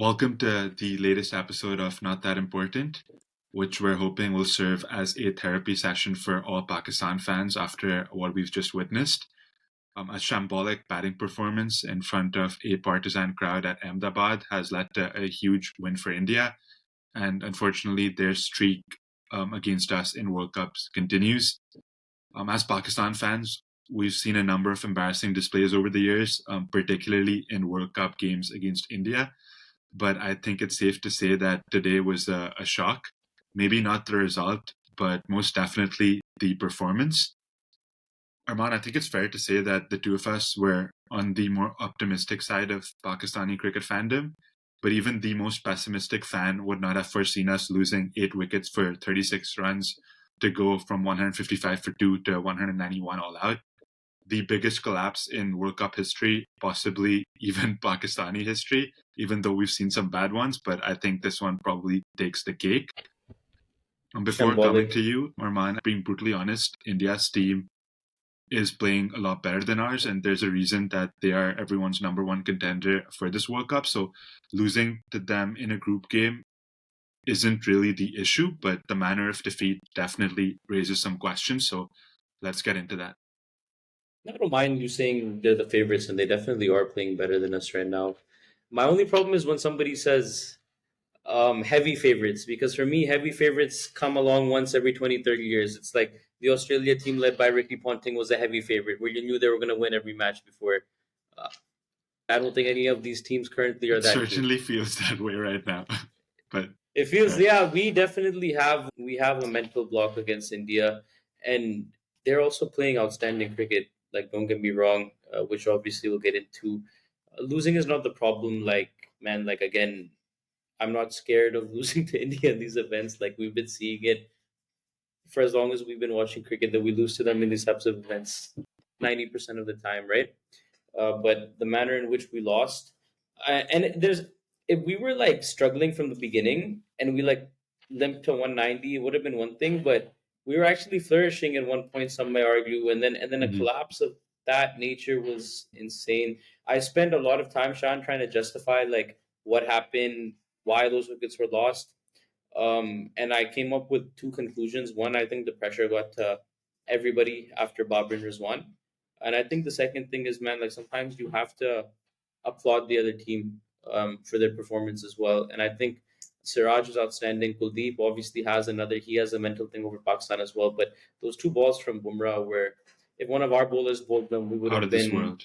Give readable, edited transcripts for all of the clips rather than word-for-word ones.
Welcome to the latest episode of Not That Important, which we're hoping will serve as a therapy session for all Pakistan fans after what we've just witnessed. A shambolic batting performance in front of a partisan crowd at Ahmedabad has led to a huge win for India, and unfortunately, their streak against us in World Cups continues. As Pakistan fans, we've seen a number of embarrassing displays over the years, particularly in World Cup games against India. But I think it's safe to say that today was a shock. Maybe not the result, but most definitely the performance. Arman, I think it's fair to say that the two of us were on the more optimistic side of Pakistani cricket fandom, but even the most pessimistic fan would not have foreseen us losing 8 wickets for 36 runs to go from 155 for 2 to 191 all out. The biggest collapse in World Cup history, possibly even Pakistani history, even though we've seen some bad ones, but I think this one probably takes the cake. Before coming Shambolic. to you, Arman, being brutally honest, India's team is playing a lot better than ours, and there's a reason that they are everyone's number one contender for this World Cup. So losing to them in a group game isn't really the issue, but the manner of defeat definitely raises some questions. So let's get into that. I don't mind you saying they're the favorites, and they definitely are playing better than us right now. My only problem is when somebody says heavy favorites, because for me, heavy favorites come along once every 20, 30 years. It's like the Australia team led by Ricky Ponting was a heavy favorite, where you knew they were going to win every match before. Uh, I don't think any of these teams currently are It that team. certainly feels that way right now. But It feels, right. yeah, we definitely have a mental block against India, and they're also playing outstanding cricket. Like, don't get me wrong, which obviously we'll get into. Losing is not the problem. Like, man, like again, I'm not scared of losing to India in these events. Like, we've been seeing it for as long as we've been watching cricket, that we lose to them in these types of events 90% of the time, right? But the manner in which we lost, and there's if we were like struggling from the beginning and we like limped to 190, it would have been one thing. But we were actually flourishing at one point, some may argue, and then a Mhm. collapse of that nature was insane. I spent a lot of time, Sean, trying to justify like what happened, why those wickets were lost. And I came up with two conclusions. One, I think the pressure got to everybody after Babur and Rizwan. And I think the second thing is, man, like sometimes you have to applaud the other team for their performance as well. And I think Siraj is outstanding. Kuldeep obviously he has a mental thing over Pakistan as well. But those two balls from Bumrah were, if one of our bowlers bowled them, we would Out have of this been world.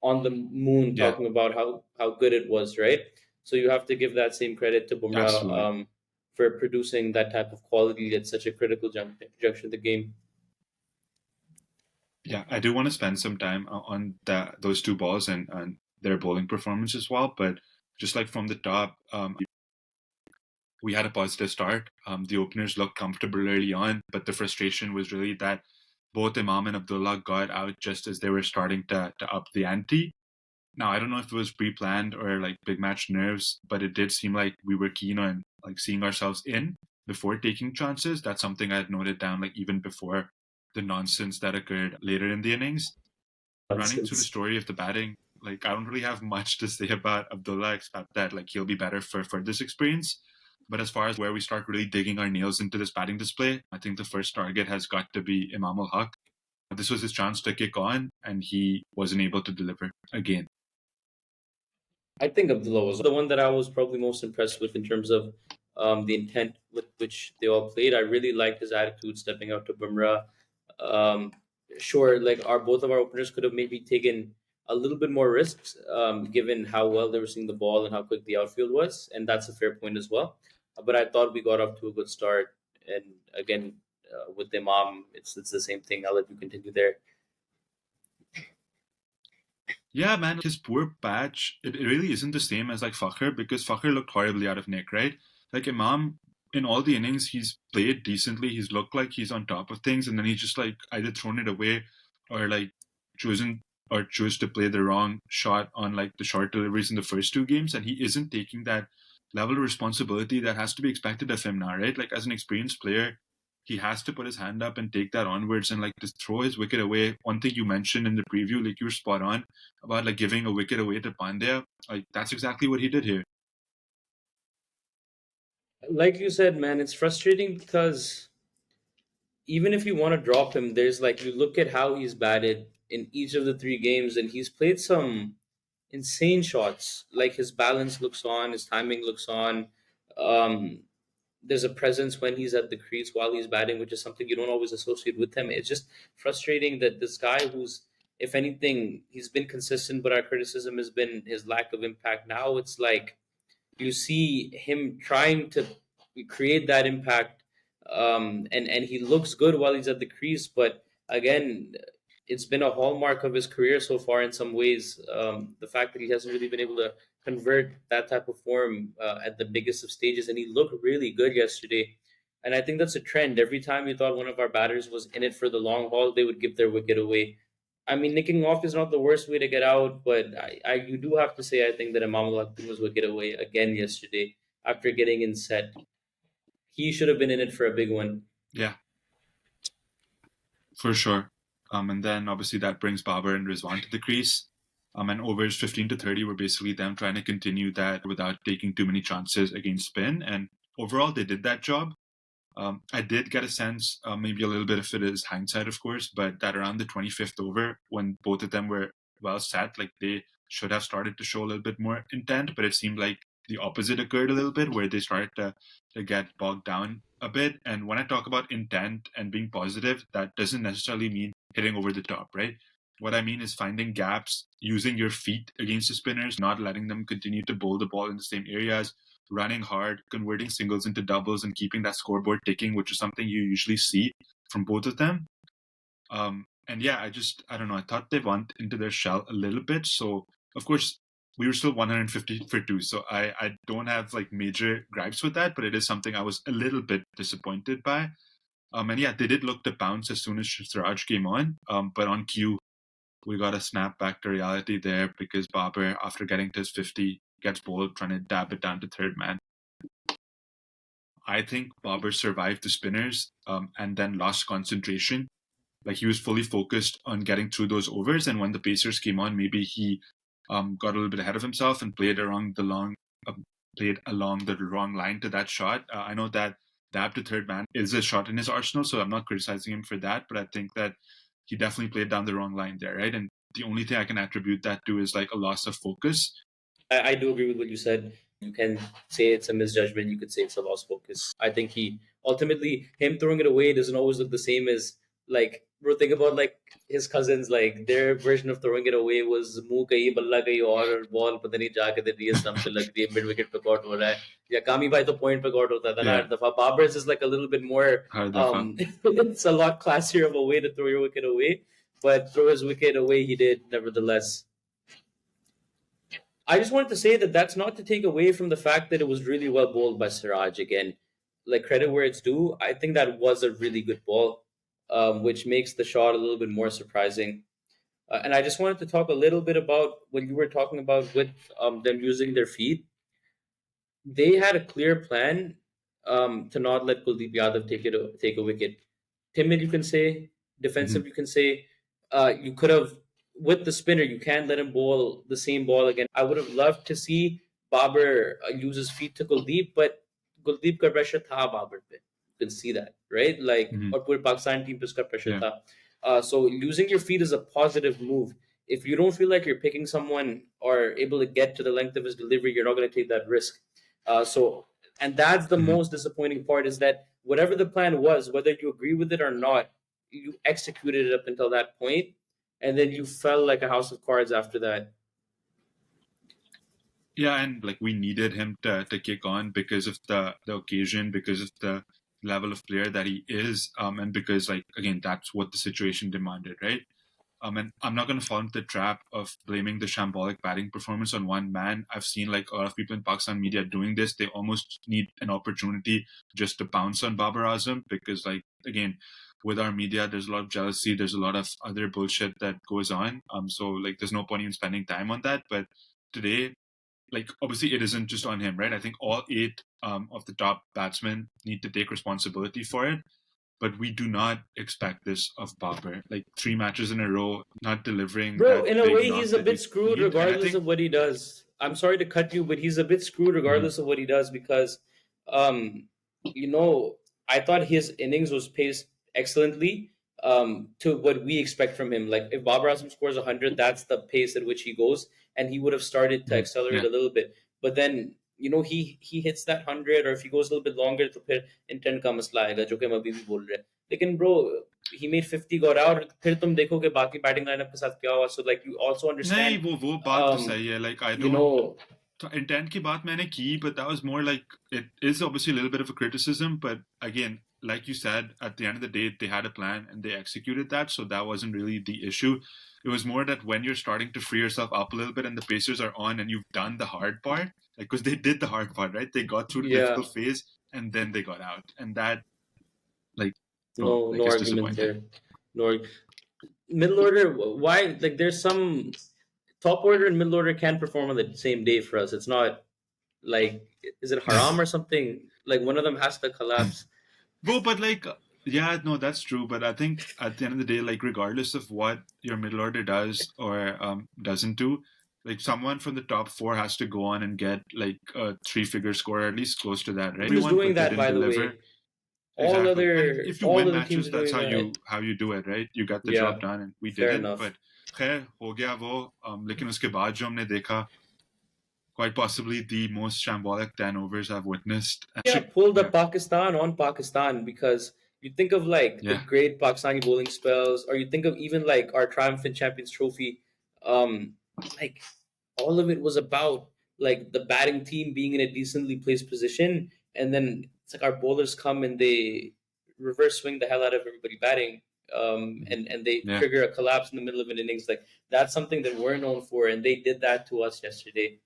on the moon Yeah, talking about how good it was, right? So you have to give that same credit to Bumrah absolutely. for producing that type of quality at such a critical juncture of the game. Yeah, I do want to spend some time on those two balls and their bowling performance as well. But just like from the top, we had a positive start. The openers looked comfortable early on, but the frustration was really that both Imam and Abdullah got out just as they were starting to up the ante. Now, I don't know if it was pre-planned or like big match nerves, but it did seem like we were keen on like seeing ourselves in before taking chances. That's something I had noted down like even before the nonsense that occurred later in the innings. Running through the Nonsense. story of the batting, like I don't really have much to say about Abdullah except that like he'll be better for this experience. But as far as where we start really digging our nails into this batting display, I think the first target has got to be Imam ul Haq. This was his chance to kick on, and he wasn't able to deliver again. I think Abdullah was the one that I was probably most impressed with in terms of the intent with which they all played. I really liked his attitude stepping out to Bumrah. Um, sure, like our both of our openers could have maybe taken a little bit more risks, given how well they were seeing the ball and how quick the outfield was, and that's a fair point as well. But I thought we got off to a good start, and again, with Imam, it's the same thing. I'll let you continue there. Yeah, man, his poor patch, it really isn't the same as like Fakhr because Fakhr looked horribly out of nick, right? Like Imam, in all the innings, he's played decently. He's looked like he's on top of things, and then he's just like either thrown it away or like chosen or chose to play the wrong shot on like the short deliveries in the first two games, and he isn't taking that level of responsibility that has to be expected of him now, right? Like as an experienced player, he has to put his hand up and take that onwards and like just throw his wicket away. One thing you mentioned in the preview, like you were spot on about like giving a wicket away to Pandya. Like that's exactly what he did here. Like you said, man, it's frustrating because even if you want to drop him, there's like you look at how he's batted in each of the three games, and he's played some insane shots. Like his balance looks on, his timing looks on. Um, there's a presence when he's at the crease while he's batting, which is something you don't always associate with him. It's just frustrating that this guy who's, if anything, he's been consistent, but our criticism has been his lack of impact. Now it's like you see him trying to create that impact, and he looks good while he's at the crease. But again, it's been a hallmark of his career so far in some ways. The fact that he hasn't really been able to convert that type of form at the biggest of stages, and he looked really good yesterday. And I think that's a trend. Every time we thought one of our batters was in it for the long haul, they would give their wicket away. I mean, nicking off is not the worst way to get out, but you do have to say I think that Imam was wicket away again yesterday after getting in set. He should have been in it for a big one. Yeah, for sure. And then obviously that brings Babar and Rizwan to the crease. And overs 15 to 30 were basically them trying to continue that without taking too many chances against spin. And overall, they did that job. I did get a sense, maybe a little bit of it is hindsight, of course, but that around the 25th over, when both of them were well set, like they should have started to show a little bit more intent, but it seemed like the opposite occurred a little bit, where they started to get bogged down a bit. And when I talk about intent and being positive, that doesn't necessarily mean hitting over the top, right? What I mean is finding gaps, using your feet against the spinners, not letting them continue to bowl the ball in the same areas, running hard, converting singles into doubles, and keeping that scoreboard ticking, which is something you usually see from both of them. And yeah, I don't know. I thought they went into their shell a little bit. So, of course, we were still 150 for two. So I don't have like major gripes with that, but it is something I was a little bit disappointed by. And yeah, they did look to bounce as soon as Siraj came on. But on cue, we got a snap back to reality there because Babar, after getting to his 50, gets bowled trying to dab it down to third man. I think Babar survived the spinners and then lost concentration. Like he was fully focused on getting through those overs, and when the Pacers came on, maybe he got a little bit ahead of himself and played along the wrong line to that shot. I know that dab to third man is a shot in his arsenal, so I'm not criticizing him for that, but I think that he definitely played down the wrong line there, right? And the only thing I can attribute that to is like a loss of focus. I do agree with what you said. You can say it's a misjudgment. You could say it's a lost focus. I think he ultimately him throwing it away doesn't always look the same as like bro. Think about like his cousins. Like their version of throwing it away was मुंह कहीं बल्ला कहीं और ball पता नहीं जाके दे दिए stump पे लग रही है mid wicket पे caught हो रहा है या कामी भाई तो point पे caught होता था ना Yeah, हर दफा. Babar's is like a little bit more. hard dafa. It's a lot classier of a way to throw your wicket away, but throw his wicket away he did nevertheless. I just wanted to say that that's not to take away from the fact that it was really well bowled by Siraj. Again, like credit where it's due. I think that was a really good ball, which makes the shot a little bit more surprising. And I just wanted to talk a little bit about what you were talking about with them using their feet. They had a clear plan to not let Kuldeep Yadav take a wicket. Timid, you can say. Mm-hmm. Defensive, you can say. You could have with the spinner. You can't let him bowl the same ball again. I would have loved to see Babar use his feet to Kuldeep, but Kuldeep ka pressure tha Babar pe. You can see that, right? Like, Mm-hmm. or pure Pakistan team pe uska pressure Yeah. tha. So using your feet is a positive move. If you don't feel like you're picking someone or able to get to the length of his delivery, you're not going to take that risk. And that's the Mm-hmm. most disappointing part is that whatever the plan was, whether you agree with it or not, you executed it up until that point, and then you fell like a house of cards after that. Yeah, and like we needed him to kick on because of the occasion, because of the level of player that he is, and because like again that's what the situation demanded, right? And I'm not going to fall into the trap of blaming the shambolic batting performance on one man. I've seen like a lot of people in Pakistan media doing this. They almost need an opportunity just to bounce on Babar Azam because, like, again, with our media, there's a lot of jealousy. There's a lot of other bullshit that goes on. So like, there's no point in spending time on that. But today, like, obviously, it isn't just on him, right? I think all eight of the top batsmen need to take responsibility for it, but we do not expect this of Babar. Like 3 matches in a row, not delivering Bro, that in a big way, knock he's a that bit you screwed need. And I regardless think, of what he does. I'm sorry to cut you, but he's a bit screwed Mhm. regardless of what he does because um, you know, I thought his innings was paced excellently to what we expect from him. Like if Babar Azam scores 100, that's the pace at which he goes, and he would have started to Mhm. accelerate Yeah. a little bit. But then he hits that 100, or if he goes a little bit longer, तो फिर intent का मसला आएगा जो कि हम अभी भी बोल रहे हैं. लेकिन bro, he made 50, got out. फिर तुम देखो कि बाकी बैटिंग लाइनअप के साथ क्या हुआ. So like you also नहीं, understand, वो बात तो सही है. Like I you don't. know, So intent की बात मैंने की, but that was more like it is obviously a little bit of a criticism, but again, like you said, at the end of the day, they had a plan and they executed that, so that wasn't really the issue. It was more that when you're starting to free yourself up a little bit and the Pacers are on and you've done the hard part, like because they did the hard part, right? They got through the yeah, difficult phase and then they got out, and that, like, bro, no like, no is argument disappointing. there. No middle order. Why? Like there's some top order and middle order can perform on the same day for us. It's not like, is it haram or something? Like one of them has to collapse. Bro, but like, yeah, no, that's true. But I think at the end of the day, like, regardless of what your middle order does or doesn't do, like, someone from the top four has to go on and get like a three-figure score, or at least close to that, right? Is Everyone, doing but they that, didn't by the deliver way. exactly. And if you All win other teams matches, are that's doing how that. you do it, right? You get the job Yeah, done, and we fair didn't. enough. But खैर हो गया वो. लेकिन उसके बाद जो हमने देखा, quite possibly the most shambolic 10 overs I've witnessed. Yeah, Actually, pulled yeah, up Pakistan on Pakistan, because you think of like the yeah. great Pakistani bowling spells, or you think of even like our triumphant Champions Trophy. Like all of it was about like the batting team being in a decently placed position, and then it's like our bowlers come and they reverse swing the hell out of everybody batting, Mhm. and they Yeah. trigger a collapse in the middle of an innings. Like that's something that we're known for, and they did that to us yesterday.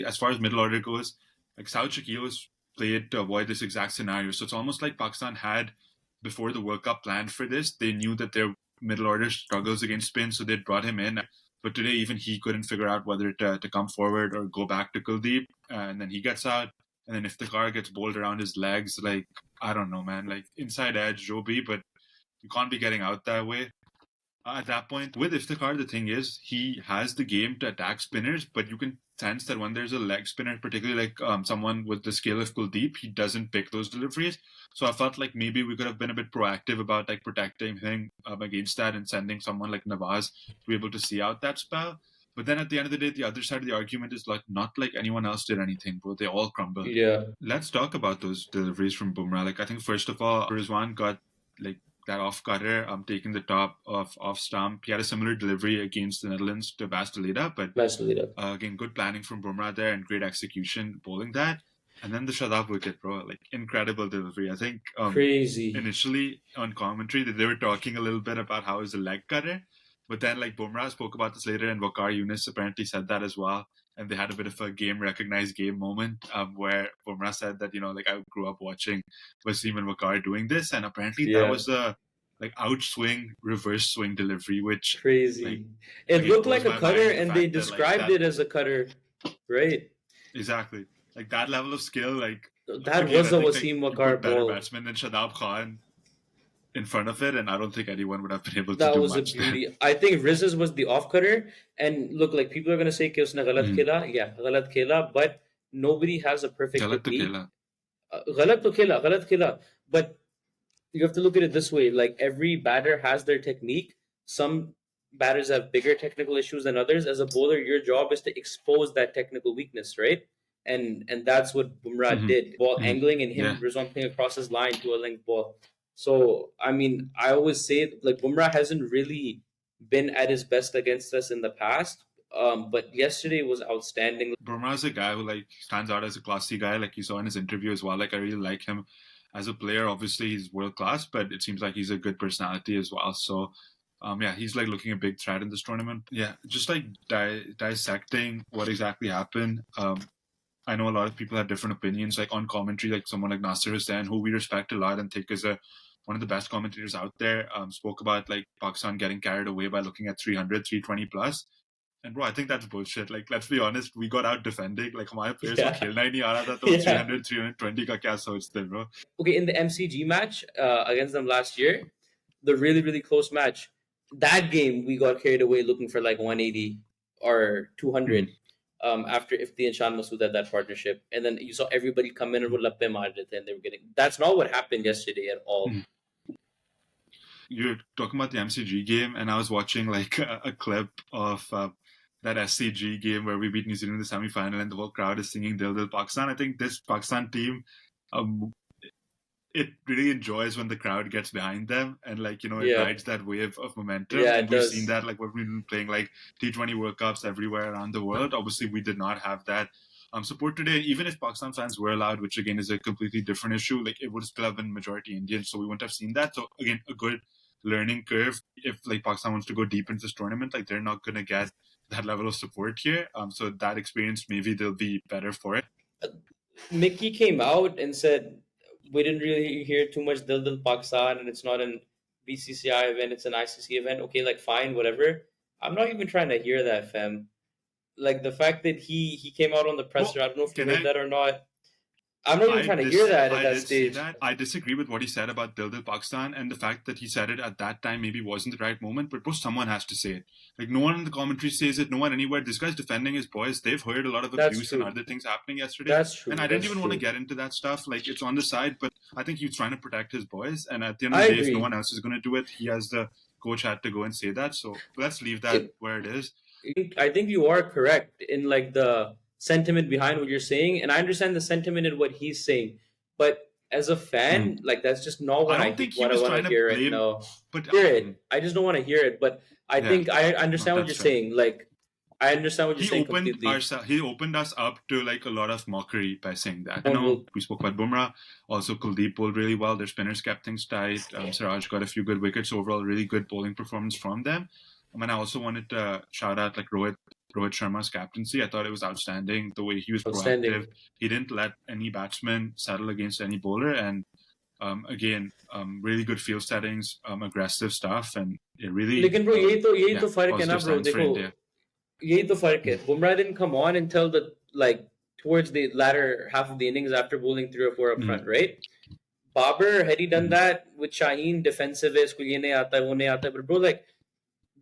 As far as middle order goes, like South Shakil was played to avoid this exact scenario. So it's almost like Pakistan had, before the World Cup, planned for this. They knew that their middle order struggles against spin, so they brought him in. But today, even he couldn't figure out whether to come forward or go back to Kuldeep. And then he gets out. And then if the car gets bowled around his legs, like, I don't know, man. Like, inside edge, Joby, but you can't be getting out that way. At that point, with Iftikhar, the thing is, he has the game to attack spinners, but you can sense that when there's a leg spinner, particularly like someone with the skill of Kuldeep, he doesn't pick those deliveries. So I felt like maybe we could have been a bit proactive about like protecting him against that and sending someone like Nawaz to be able to see out that spell. But then at the end of the day, the other side of the argument is like not like anyone else did anything, bro. They all crumbled. Yeah, Let's talk about those deliveries from Bumrah. Like I think first of all, Rizwan got like that off cutter, taking the top of off stump. He had a similar delivery against the Netherlands to Bastelida, but match leader. again, good planning from Bumrah there and great execution bowling that. And then the Shadab wicket, bro, like incredible delivery. I think Crazy. initially on commentary that they were talking a little bit about how he's a leg cutter, but then like Bumrah spoke about this later, and Waqar Younis apparently said that as well. And they had a bit of a game recognized game moment where Bumrah said that like I grew up watching Wasim and Waqar doing this, and apparently that Yeah, was a like outswing reverse swing delivery, which like crazy. It again looked blows like a my cutter, mind the and they fact that like described that it as a cutter, right? exactly like that level of skill like That again was I a think like Wasim you put Wakar better ball. batsmen than Shadab Khan in front of it, and I don't think anyone would have been able to That do was a much there. beauty. I think Riz's was the off cutter, and look, like people are gonna say कि उसने गलत Mm. खेला, yeah, गलत खेला, but nobody has a perfect गलत तो technique. खेला. गलत तो खेला, गलत खेला, but you have to look at it this way: like every batter has their technique. Some batters have bigger technical issues than others. As a bowler, your job is to expose that technical weakness, right? And that's what Bumrah Mm-hmm. did. Ball Mm-hmm. angling and him Yeah. Rizwan playing across his line to a length ball. So I mean, I always say like Bumrah hasn't really been at his best against us in the past. But yesterday was outstanding. Burma's a guy who like stands out as a classy guy. Like you saw in his interview as well. Like I really like him as a player. Obviously he's world class, but it seems like he's a good personality as well. So yeah, he's like looking a big threat in this tournament. Yeah, just like dissecting what exactly happened. I know a lot of people have different opinions. Like on commentary, like someone like Nasser Hussain, who we respect a lot and think is one of the best commentators out there, spoke about like Pakistan getting carried away by looking at 300, 320 plus. And bro, I think that's bullshit. Like, let's be honest, we got out defending. Like, हमारे players को Yeah, खेलना ही नहीं आ रहा था, तो yeah. 300, 320 का क्या सोचते, bro? Okay, in the MCG match against them last year, the really really close match, that game we got carried away looking for like 180 or 200. Hmm. after Ifti and Shan Masood had that partnership, and then you saw everybody come in and would lappe maar rahe the, and they were getting. That's not what happened yesterday at all. Mhm. You're talking about the MCG game, and I was watching like a clip of that SCG game where we beat New Zealand in the semi-final, and the whole crowd is singing "Dil Dil Pakistan." I think this Pakistan team, um, it really enjoys when the crowd gets behind them, and like it Yeah, rides that wave of momentum. yeah, And it we've seen does. that like when we've been playing like T20 World Cups everywhere around the world. Obviously, we did not have that support today. Even if Pakistan fans were allowed, which again is a completely different issue, like it would still have been majority Indian, so we wouldn't have seen that. So again, a good learning curve. If like Pakistan wants to go deep into this tournament, like they're not gonna get that level of support here. So that experience, maybe they'll be better for it. Mickey came out and said we didn't really hear too much Dil Dil Pakistan, and it's not an BCCI event, it's an ICC event. Okay, like fine, whatever. I'm not even trying to hear that, fam. Like the fact that he came out on the presser, Well, I don't know if you can heard I that or not. I'm not even trying to hear that at I that did see stage. that. I disagree with what he said about Dil Dil Pakistan, and the fact that he said it at that time maybe wasn't the right moment. But bro, someone has to say it. Like no one in the commentary says it. No one anywhere. This guy's defending his boys. They've heard a lot of That's abuse and true. other things happening yesterday. That's And true. I didn't That's even want to true. get into that stuff. Like it's on the side, but I think he was trying to protect his boys. And at the end of I the day, if no agree. one else is going to do it, he has the coach had to go and say that. So let's leave that It, where it is. I think you are correct in like the sentiment behind what you're saying, and I understand the sentiment in what he's saying. But as a Mhm. fan, like that's just not I what don't think he what I was want to trying to hear right blame, now. but Hear mhm. it. I just don't want to hear it. But I Yeah, think I no, understand what that's you're fair. saying. Like I understand what you're saying completely. He opened us up to like a lot of mockery by saying that. I And know we'll we spoke about Bumrah. Also, Kuldeep bowled really well. Their spinners kept things tight. Siraj got a few good wickets. Overall, really good bowling performance from them. And I also wanted to shout out like Rohit Sharma's captaincy. I thought it was outstanding the way he was proactive. outstanding. He didn't let any batsman settle against any bowler, and again, really good field settings, aggressive stuff, and it really, लेकिन bro यही yeah, तो फर्क है ना positive bro signs for देखो India. यही तो फर्क है Mm, Bumrah didn't come on until the like towards the latter half of the innings after bowling 3 or 4 up mm, front, right? Babar, had he done mm. that with Shaheen, defensive है इसको ये नहीं आता है वो नहीं आता है but bro like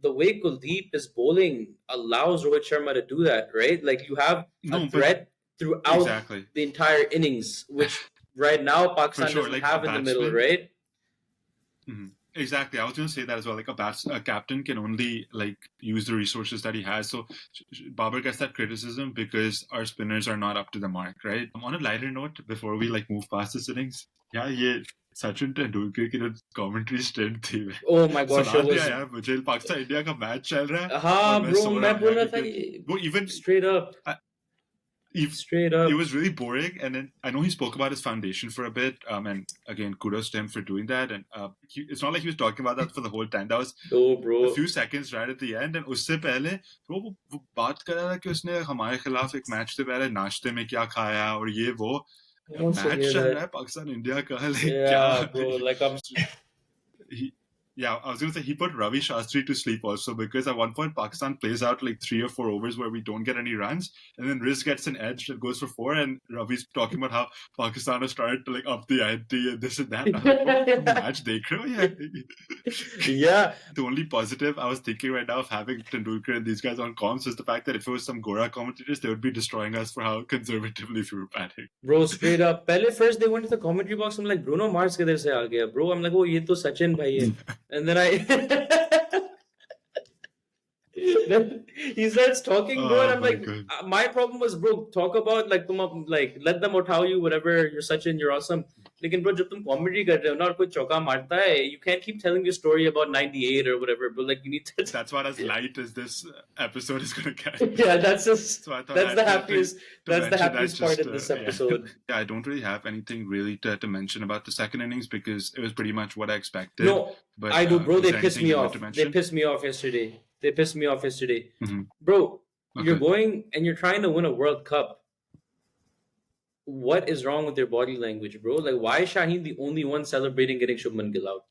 the way Kuldeep is bowling allows Rohit Sharma to do that, right? Like you have a No, but threat throughout exactly. the entire innings, which right now For Pakistan sure, doesn't like a have in the middle, batsman. right? Exactly, I was going to say that as well. Like a captain can only like use the resources that he has. So Babar gets that criticism because our spinners are not up to the mark, right? On a lighter note, before we like move past this innings, yeah, ये सचिन तेंदुलकर की जो commentary stint थी मैं Oh my gosh, सुना it दिया was यार मुझे Pakistan India का मैच चल रहा है और हाँ मैं bro सो रहा मैं हूँ बोल यार रहा था क्योंकि वो even straight up if straight it up was really boring, and then I know he spoke about his foundation for a bit, and again kudos to him for doing that, and it's not like he was talking about that for the whole time. That was oh a bro few seconds right at the end, and उससे पहले वो बात कर रहा था कि उसने हमारे खिलाफ एक मैच से पहले नाश्ते में क्या खाया और ये वो who wants to match hear चल रहा है that पाकिस्तान इंडिया का लाइक yeah bro क्या like I'm he, yeah, I was going to say he put Ravi Shastri to sleep also because at one point Pakistan plays out like 3 or 4 overs where we don't get any runs, and then Riz gets an edge that goes for 4, and Ravi's talking about how Pakistan has started to like up the ante and this and that. And I'm like, bro, तुम match देख रहे हो या? yeah The only positive I was thinking right now of having Tendulkar and these guys on comms is the fact that if it was some Gora commentators, they would be destroying us for how conservatively we were batting. bro straight up पहले first they went to the commentary box I'm like Bruno Mars किधर से आ गया bro I'm like oh ये तो सचिन भाई है and then I then he starts talking, bro, and Oh I'm my like, god. my problem was, bro, talk about like तुम अब like let them out how you whatever you're Sachin, you're awesome. लेकिन bro जब तुम comedy कर रहे हो ना और कोई चौका मारता है, you can't keep telling your story about '98 or whatever, but like you need to. That's what as light as this episode is going to get. Yeah, that's just So I thought I that's had the happiest to that's the mention that happiest part just in this yeah. episode. Yeah, I don't really have anything really to mention about the second innings because it was pretty much what I expected. No, But I do, bro. is They there pissed anything me you wanted to off. They mention? pissed me off yesterday. They pissed me off yesterday, Mm-hmm. bro. You're Okay. going and you're trying to win a World Cup. What is wrong with your body language, bro? Like, why is Shaheen the only one celebrating getting Shubman Gill out?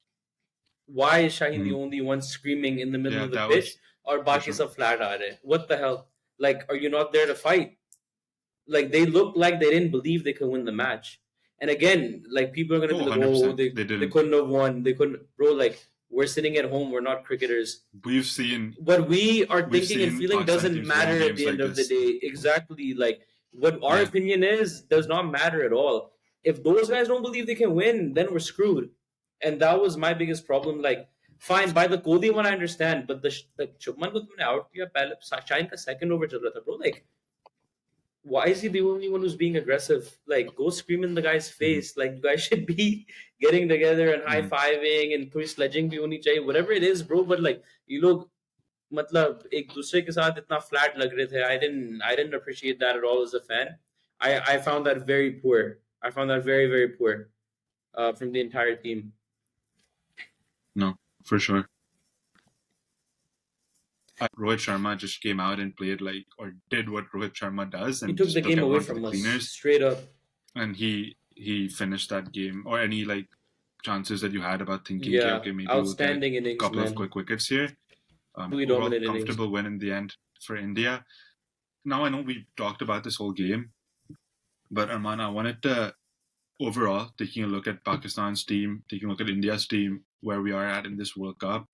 Why is Shaheen the Mm-hmm. only one screaming in the middle Yeah, of the that pitch? was Or for Baki sure. sab flat aa rahe? What the hell? Like, are you not there to fight? Like, they looked like they didn't believe they could win the match. And again, like people are gonna Oh, be like, oh, 100%. They they didn't. couldn't have won. They couldn't, bro. Like We're sitting at home. We're not cricketers. We've seen What we are we've thinking and seen feeling Pakistan doesn't teams win matter at games the like end of the this. day. Exactly. Like what our Yeah. opinion is does not matter at all. If those guys don't believe they can win, then we're screwed. And that was my biggest problem. Like, fine, by the Kohli one I understand, but the Shubman ko tumne out kiya pehle Shahin ka second over chal raha tha, bro. Like, why is he the only one who's being aggressive? Like, go scream in the guy's face. Like, you guys should be getting together and high fiving and थोड़ी sledging भी होनी चाहिए, whatever it is, bro. But like, you लोग मतलब एक दूसरे के साथ इतना flat लग रहे थे. I didn't appreciate that at all as a fan. I found that very poor. I found that very very poor from the entire team. No, for sure. Rohit Sharma just came out and played like, or did what Rohit Sharma does, and He took just the game away everyone to from the us cleaners. straight up. And he finished that game. Or any like chances that you had about thinking, Yeah, okay, maybe outstanding we'll get a innings, couple of man. quick wickets here. Really Overall, dominant innings. comfortable win in the end for India. Now I know we talked about this whole game, but Arman, I wanted to overall taking a look at Pakistan's team, taking a look at India's team, where we are at in this World Cup.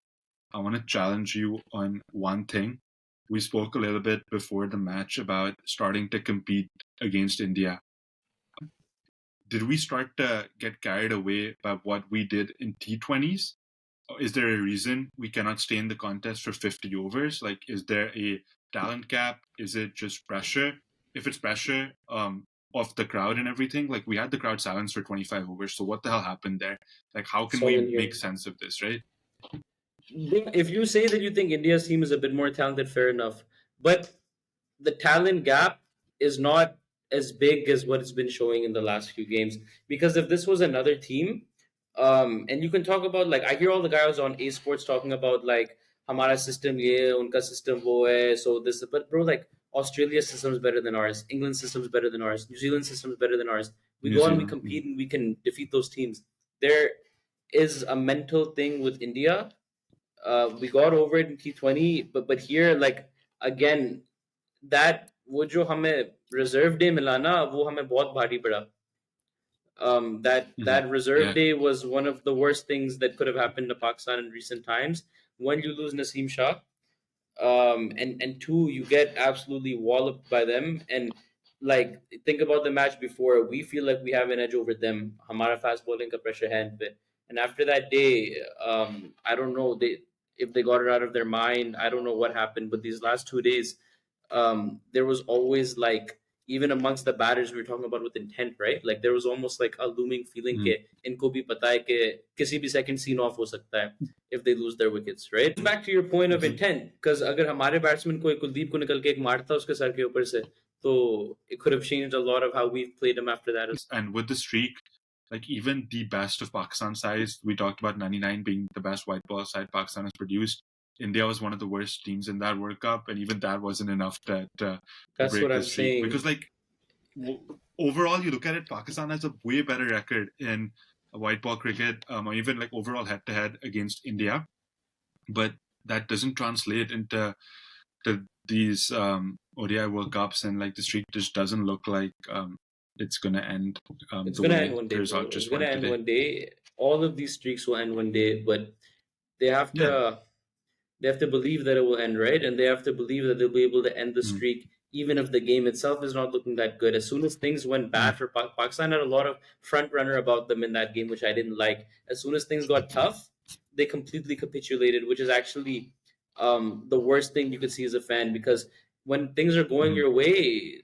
I want to challenge you on one thing. We spoke a little bit before the match about starting to compete against India. Did we start to get carried away by what we did in T20s? Is there a reason we cannot stay in the contest for 50 overs? Like, is there a talent gap? Is it just pressure? If it's pressure of the crowd and everything, like we had the crowd silence for 25 overs. So what the hell happened there? Like, how can we make sense of this, right? If you say that you think India's team is a bit more talented, fair enough. But the talent gap is not as big as what it's been showing in the last few games. Because if this was another team, and you can talk about, like, I hear all the guys on A Sports talking about like हमारा system ये, उनका system वो है, so this. But bro, like, Australia's system is better than ours. England's system is better than ours. New Zealand's system is better than ours. We New go on, we Zealand. compete, and we can defeat those teams. There is a mental thing with India. We got over it in T20, but here, like, again, that वो जो हमें reserve day मिला ना, वो हमें बहुत भारी पड़ा. That reserve day was one of the worst things that could have happened to Pakistan in recent times. One, you lose Naseem Shah, and two, you get absolutely walloped by them. And like, think about the match before. We feel like we have an edge over them. हमारा fast bowling का pressure है इन पे. And after that day, I don't know if they got it out of their mind. I don't know what happened, but these last 2 days, there was always like, even amongst the batters, we were talking about with intent, right? Like, there was almost like a looming feeling कि इनको भी पता है कि किसी भी second scene off हो सकता है if they lose their wickets, right? Back to your point of intent, because अगर हमारे batsman को कुलदीप को निकल के एक मारता उसके सर के ऊपर से, तो it could have changed a lot of how we've played him after that. And with the streak, like even the best of Pakistan sides, we talked about 99 being the best white ball side Pakistan has produced. India was one of the worst teams in that World Cup, and even that wasn't enough to That's break what the I'm streak. saying. Because like overall, you look at it, Pakistan has a way better record in white ball cricket, or even like overall head-to-head against India, but that doesn't translate into these ODI World Cups, and like the streak just doesn't look like it's gonna end. It's the gonna way end one day, the bro. result just It's gonna went end today. one day. All of these streaks will end one day, but they have to believe that it will end, right? And they have to believe that they'll be able to end the streak, even if the game itself is not looking that good. As soon as things went bad for Pakistan, had a lot of front runner about them in that game, which I didn't like. As soon as things got tough, they completely capitulated, which is actually the worst thing you could see as a fan, because when things are going your way,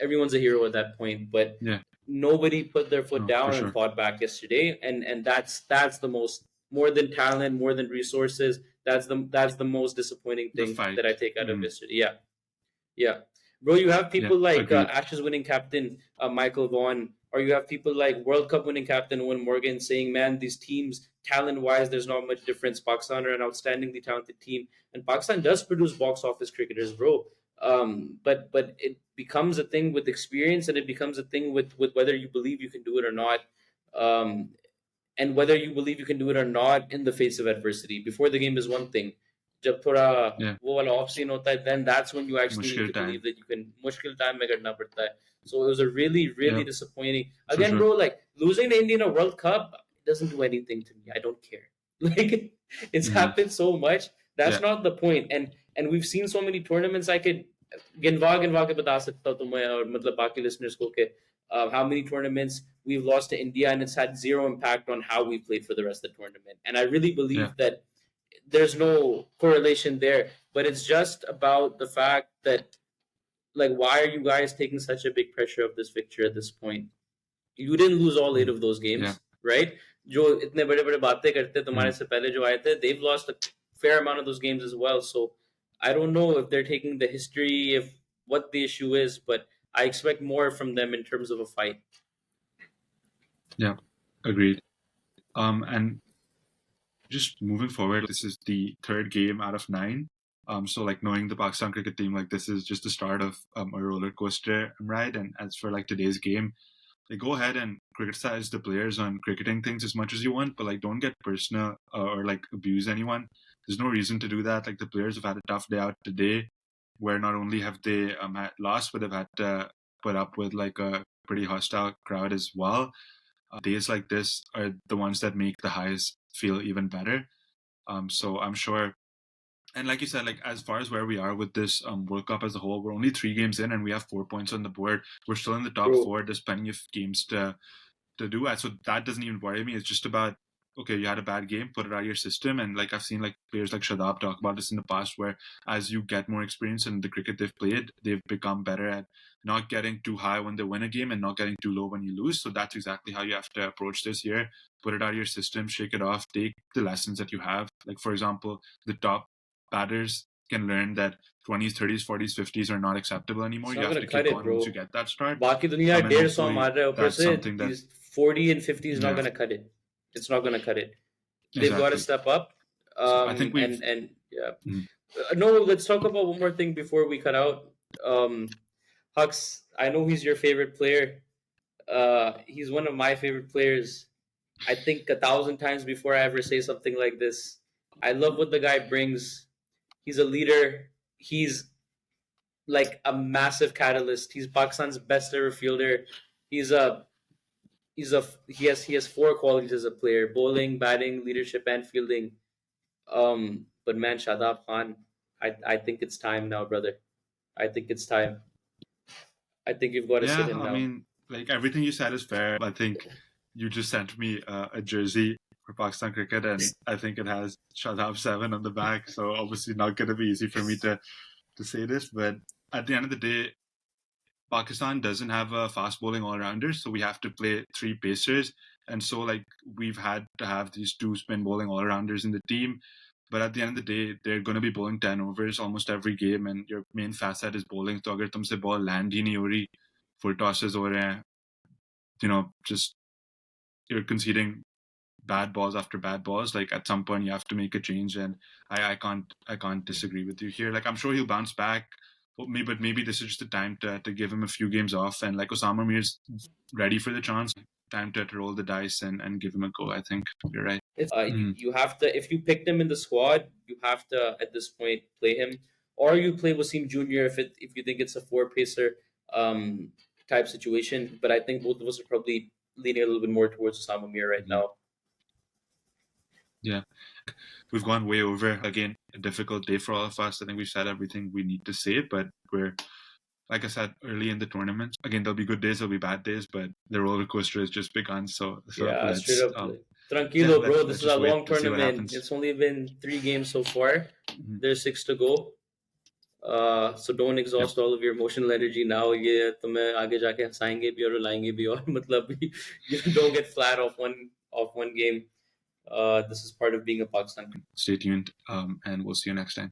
everyone's a hero at that point. But nobody put their foot down and fought back yesterday, and that's the most, more than talent, more than resources. That's the most disappointing thing that I take out of yesterday. Yeah, bro. You have people like Ashes winning captain Michael Vaughan, or you have people like World Cup winning captain Owen Morgan saying, "Man, these teams talent wise, there's not much difference. Pakistan are an outstandingly talented team, and Pakistan does produce box office cricketers, bro." But it becomes a thing with experience, and it becomes a thing with whether you believe you can do it or not. Um, and whether you believe you can do it or not in the face of adversity. Before the game is one thing. जब थोड़ा वो वाला off scene होता है, then that's when you actually need to believe that you can. मुश्किल time में करना पड़ता है. So it was a really disappointing. Again, bro, like losing to India in a World Cup doesn't do anything to me. I don't care. Like it's Hmm. happened so much. That's Yeah. not the point. And we've seen so many tournaments. I could गिनवा के बता सकता हूँ तुम्हें और मतलब बाकी listeners को कि how many tournaments we've lost to India and it's had zero impact on how we played for the rest of the tournament. And I really Yeah. believe that there's no correlation there, but it's just about the fact that like why are you guys taking such a big pressure of this victory at this point? You didn't lose all eight Mm. of those Yeah. games, right? जो इतने बड़े बड़े बातें करते तुम्हारे Mm. से पहले जो आए थे, they've lost a fair amount of those games as well. So I don't know if they're taking the history, if what the issue is, but I expect more from them in terms of a fight. Yeah. Agreed. And just moving forward, this is the third game out of 9. So like knowing the Pakistan cricket team, like this is just the start of a roller coaster ride. And as for like today's game, like go ahead and criticize the players on cricketing things as much as you want, but like don't get personal or like abuse anyone. There's no reason to do that. Like the players have had a tough day out today, where not only have they lost, but they've had to put up with like a pretty hostile crowd as well. Days like this are the ones that make the highs feel even better. So I'm sure, and like you said, like as far as where we are with this World Cup as a whole, we're only 3 games in and we have 4 points on the board. We're still in the top Bro, four. There's plenty of games to do that. So that doesn't even worry me. It's just about, okay, you had a bad game, put it out of your system. And like I've seen like players like Shadab talk about this in the past, where as you get more experience in the cricket they've played, they've become better at not getting too high when they win a game and not getting too low when you lose. So that's exactly how you have to approach this year. Put it out of your system, shake it off, take the lessons that you have. Like for example, the top batters can learn that 20s, 30s, 40s, 50s are not acceptable it's anymore. You not have gonna to cut kick it, on once you bro. get that start. बाकी दुनिया And 150 hopefully मार रहा है ऊपर that's से something that, these 40 and 50 is not yeah, gonna cut it. It's not gonna cut it. They've got to exactly. step up. So I think we've, And yeah. mm, No, let's talk about one more thing before we cut out. Hux, I know he's your favorite player. He's one of my favorite players. I think 1,000 times before I ever say something like this. I love what the guy brings. He's a leader. He's like a massive catalyst. He's Pakistan's best ever fielder. He's a he has four qualities as a player: bowling, batting, leadership, and fielding. But man, Shadab Khan, I think it's time now, brother. I think it's time. I think you've got to sit yeah, him I now. mean, like everything you said is fair. I think you just sent me a jersey for Pakistan cricket, and I think it has Shadab 7 on the back. So obviously not going to be easy for me to say this, but at the end of the day, Pakistan doesn't have a fast bowling all rounder, so we have to play 3 pacers. And so, like, we've had to have these 2 spin bowling all rounders in the team. But at the end of the day, they're going to be bowling 10 overs almost every game, and your main facet is bowling. So, अगर तुमसे ball land ही नहीं हो रही, full tosses हो रहे हैं, just you're conceding bad balls after bad balls. Like at some point, you have to make a change, and I can't disagree with you here. Like I'm sure he'll bounce back. But maybe this is just the time to give him a few games off. And like Osama Mir's ready for the chance. Time to roll the dice and give him a go. I think you're right. Mm. You have to if you picked him in the squad, you have to at this point play him, or you play Wasim Jr. If you think it's a four pacer type situation. But I think both of us are probably leaning a little bit more towards Osama Mir right Mhm. now. Yeah, we've gone way over. Again, a difficult day for all of us. I think we've said everything we need to say, but we're, like I said, early in the tournament. Again, there'll be good days, there'll be bad days, but the roller coaster has just begun. So Yeah, straight let's up. yeah, Tranquilo, bro. This let's is a just wait long to see what tournament. happens. It's only been 3 games so far. Mhm. There's 6 to go. So don't Yep. exhaust all of your emotional energy now. ये तुम्हें आगे जाके हंसाएंगे भी और रुलाएंगे भी और मतलब you don't get flat off one game. This is part of being a Pakistan. Stay tuned, and we'll see you next time.